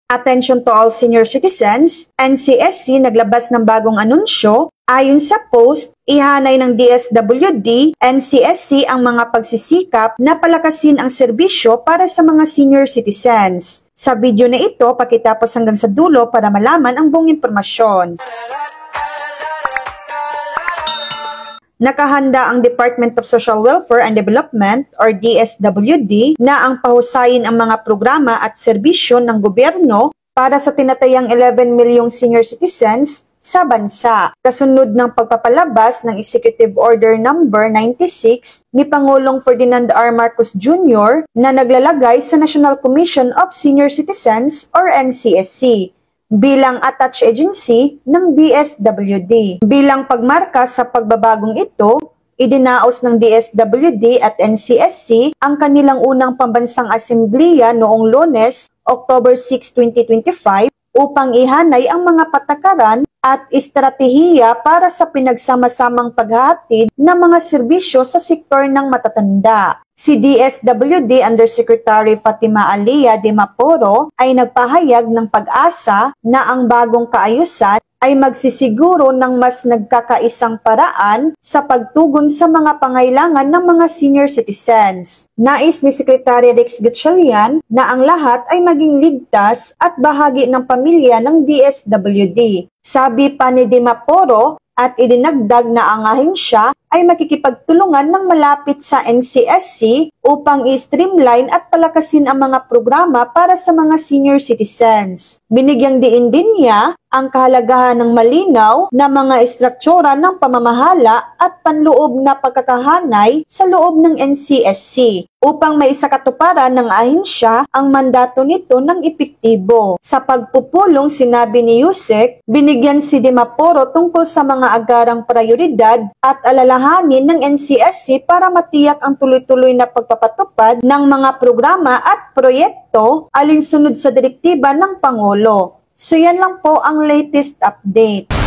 Attention to all senior citizens, NCSC naglabas ng bagong anunsyo. Ayon sa post, ihanay ng DSWD, NCSC ang mga pagsisikap na palakasin ang serbisyo para sa mga senior citizens. Sa video na ito, pakitapos hanggang sa dulo para malaman ang buong impormasyon. Nakahanda ang Department of Social Welfare and Development or DSWD na ang pahusayin ang mga programa at serbisyo ng gobyerno para sa tinatayang 11 milyong senior citizens sa bansa. Kasunod ng pagpapalabas ng Executive Order No. 96 ni Pangulong Ferdinand R. Marcos Jr. na naglalagay sa National Commission of Senior Citizens or NCSC bilang attached agency ng DSWD. Bilang pagmarka sa pagbabagong ito, idinaos ng DSWD at NCSC ang kanilang unang pambansang asembleya noong Lunes, October 6, 2025 upang ihanay ang mga patakaran at estratehiya para sa pinagsama-samang paghahatid ng mga serbisyo sa sektor ng matatanda. Si DSWD Undersecretary Fatima Alia de Maporo ay nagpahayag ng pag-asa na ang bagong kaayusan ay magsisiguro ng mas nagkakaisang paraan sa pagtugon sa mga pangailangan ng mga senior citizens. Nais ni Secretary Rex Gatchalian na ang lahat ay maging ligtas at bahagi ng pamilya ng DSWD. Sabi pa ni De Maporo at idinagdag na ang ahensya ay makikipagtulungan ng malapit sa NCSC upang i-streamline at palakasin ang mga programa para sa mga senior citizens. Binigyang diin din niya ang kahalagahan ng malinaw na mga istruktura ng pamamahala at panloob na pagkakahanay sa loob ng NCSC upang maisakatuparan ng ahensya ang mandato nito ng epektibo. Sa pagpupulong, sinabi ni Yusek, binigyan si De Maporo tungkol sa mga agarang prioridad at alalahanin ng NCSC para matiyak ang tuloy-tuloy na pagpapatupad ng mga programa at proyekto alinsunod sa direktiba ng Pangulo. So yan lang po ang latest update.